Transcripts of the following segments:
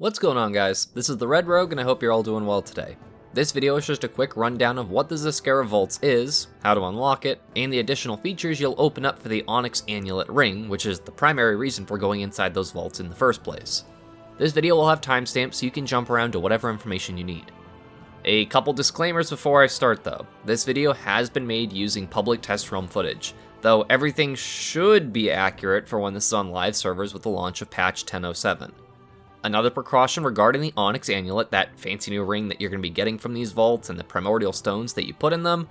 What's going on, guys? This is the Red Rogue and I hope you're all doing well today. This video is just a quick rundown of what the Zskera Vaults is, how to unlock it, and the additional features you'll open up for the Onyx Annulet ring, which is the primary reason for going inside those vaults in the first place. This video will have timestamps so you can jump around to whatever information you need. A couple disclaimers before I start though. This video has been made using public test realm footage, though everything should be accurate for when this is on live servers with the launch of patch 10.07. Another precaution regarding the Onyx Annulet, that fancy new ring that you're going to be getting from these vaults and the Primordial Stones that you put in them,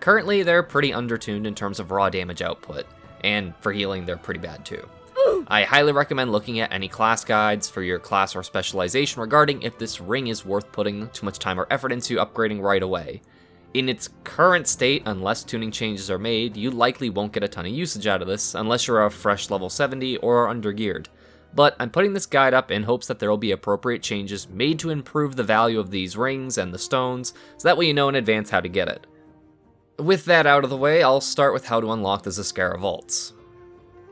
currently they're pretty undertuned in terms of raw damage output, and for healing they're pretty bad too. I highly recommend looking at any class guides for your class or specialization regarding if this ring is worth putting too much time or effort into upgrading right away. In its current state, unless tuning changes are made, you likely won't get a ton of usage out of this unless you're a fresh level 70 or are undergeared. But I'm putting this guide up in hopes that there will be appropriate changes made to improve the value of these rings and the stones, so that way you know in advance how to get it. With that out of the way, I'll start with how to unlock the Zskera Vaults.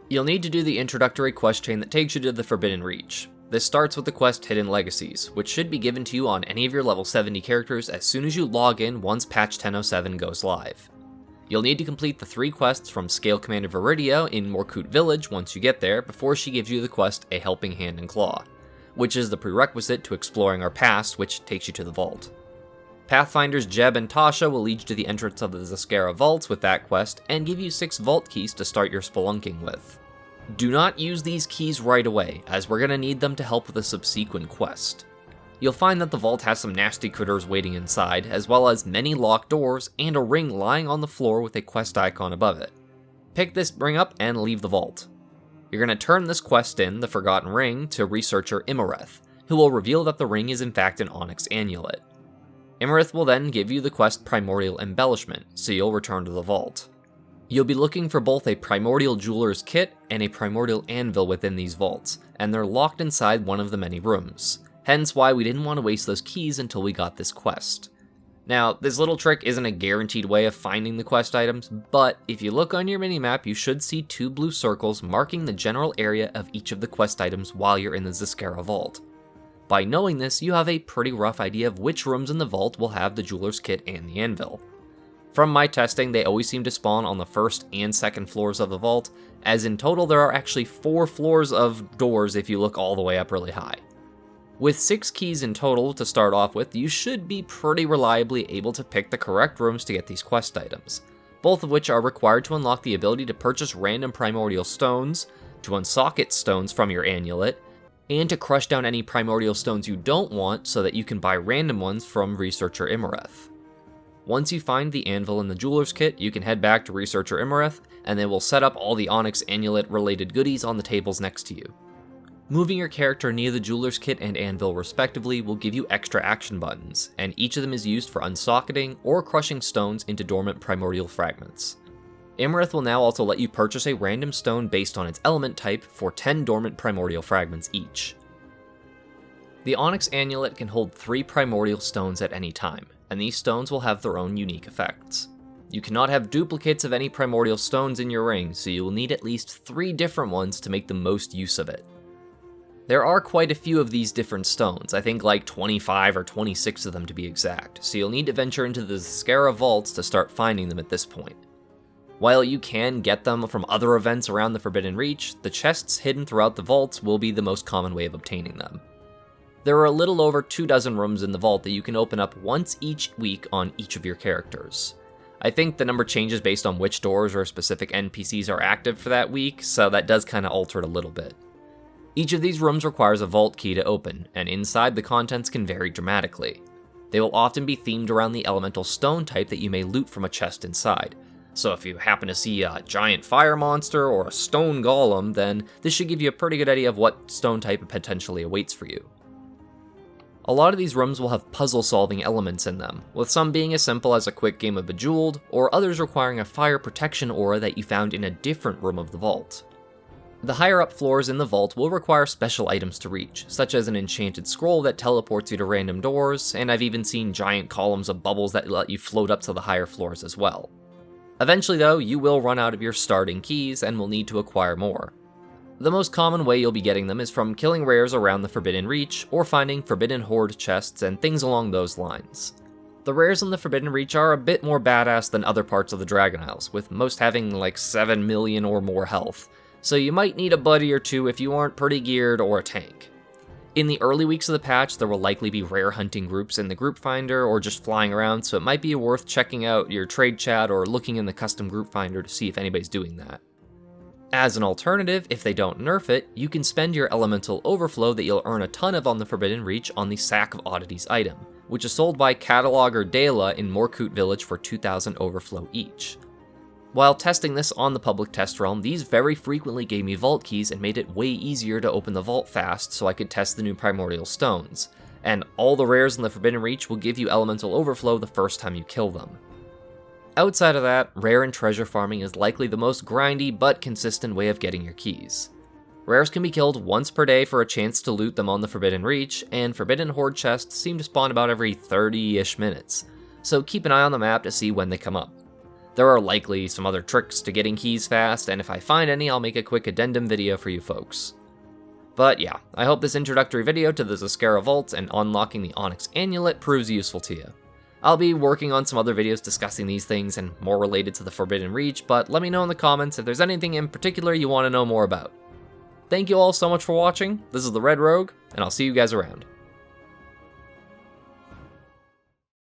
You'll need to do the introductory quest chain that takes you to the Forbidden Reach. This starts with the quest Hidden Legacies, which should be given to you on any of your level 70 characters as soon as you log in once patch 10.07 goes live. You'll need to complete the 3 quests from Scale Commander Viridia in Morkut Village once you get there before she gives you the quest A Helping Hand and Claw, which is the prerequisite to exploring our past, which takes you to the vault. Pathfinders Jeb and Tasha will lead you to the entrance of the Zskera Vaults with that quest and give you 6 vault keys to start your spelunking with. Do not use these keys right away, as we're going to need them to help with a subsequent quest. You'll find that the vault has some nasty critters waiting inside, as well as many locked doors and a ring lying on the floor with a quest icon above it. Pick this ring up and leave the vault. You're going to turn this quest in, the Forgotten Ring, to researcher Imareth, who will reveal that the ring is in fact an Onyx Annulet. Imareth will then give you the quest Primordial Embellishment, so you'll return to the vault. You'll be looking for both a Primordial Jeweler's Kit and a Primordial Anvil within these vaults, and they're locked inside one of the many rooms. Hence why we didn't want to waste those keys until we got this quest. Now, this little trick isn't a guaranteed way of finding the quest items, but if you look on your minimap, you should see 2 blue circles marking the general area of each of the quest items while you're in the Zskera Vault. By knowing this, you have a pretty rough idea of which rooms in the vault will have the Jeweler's Kit and the Anvil. From my testing, they always seem to spawn on the first and second floors of the vault, as in total there are actually 4 floors of doors if you look all the way up really high. With 6 keys in total to start off with, you should be pretty reliably able to pick the correct rooms to get these quest items, both of which are required to unlock the ability to purchase random Primordial Stones, to unsocket stones from your Annulet, and to crush down any Primordial Stones you don't want so that you can buy random ones from researcher Imareth. Once you find the Anvil and the Jeweler's Kit, you can head back to researcher Imareth, and they will set up all the Onyx Annulet related goodies on the tables next to you. Moving your character near the Jeweler's Kit and Anvil respectively will give you extra action buttons, and each of them is used for unsocketing or crushing stones into dormant primordial fragments. Imareth will now also let you purchase a random stone based on its element type for 10 dormant primordial fragments each. The Onyx Annulet can hold 3 primordial stones at any time, and these stones will have their own unique effects. You cannot have duplicates of any primordial stones in your ring, so you will need at least 3 different ones to make the most use of it. There are quite a few of these different stones, I think like 25 or 26 of them to be exact, so you'll need to venture into the Zskera Vaults to start finding them at this point. While you can get them from other events around the Forbidden Reach, the chests hidden throughout the vaults will be the most common way of obtaining them. There are a little over 24 rooms in the vault that you can open up once each week on each of your characters. I think the number changes based on which doors or specific NPCs are active for that week, so that does kind of alter it a little bit. Each of these rooms requires a vault key to open, and inside the contents can vary dramatically. They will often be themed around the elemental stone type that you may loot from a chest inside. So if you happen to see a giant fire monster or a stone golem, then this should give you a pretty good idea of what stone type potentially awaits for you. A lot of these rooms will have puzzle-solving elements in them, with some being as simple as a quick game of Bejeweled, or others requiring a fire protection aura that you found in a different room of the vault. The higher up floors in the vault will require special items to reach, such as an enchanted scroll that teleports you to random doors, and I've even seen giant columns of bubbles that let you float up to the higher floors as well. Eventually though, you will run out of your starting keys and will need to acquire more. The most common way you'll be getting them is from killing rares around the Forbidden Reach, or finding Forbidden Horde chests and things along those lines. The rares in the Forbidden Reach are a bit more badass than other parts of the Dragon Isles, with most having like 7 million or more health, so you might need a buddy or two if you aren't pretty geared or a tank. In the early weeks of the patch, there will likely be rare hunting groups in the group finder or just flying around, so it might be worth checking out your trade chat or looking in the custom group finder to see if anybody's doing that. As an alternative, if they don't nerf it, you can spend your elemental overflow that you'll earn a ton of on the Forbidden Reach on the Sack of Oddities item, which is sold by Cataloger Dela in Morkut Village for 2,000 overflow each. While testing this on the public test realm, these very frequently gave me vault keys and made it way easier to open the vault fast so I could test the new Primordial Stones, and all the rares in the Forbidden Reach will give you elemental overflow the first time you kill them. Outside of that, rare and treasure farming is likely the most grindy but consistent way of getting your keys. Rares can be killed once per day for a chance to loot them on the Forbidden Reach, and Forbidden Horde chests seem to spawn about every 30-ish minutes, so keep an eye on the map to see when they come up. There are likely some other tricks to getting keys fast, and if I find any, I'll make a quick addendum video for you folks. But yeah, I hope this introductory video to the Zskera Vaults and unlocking the Onyx Annulet proves useful to you. I'll be working on some other videos discussing these things and more related to the Forbidden Reach, but let me know in the comments if there's anything in particular you want to know more about. Thank you all so much for watching, this is the Red Rogue, and I'll see you guys around.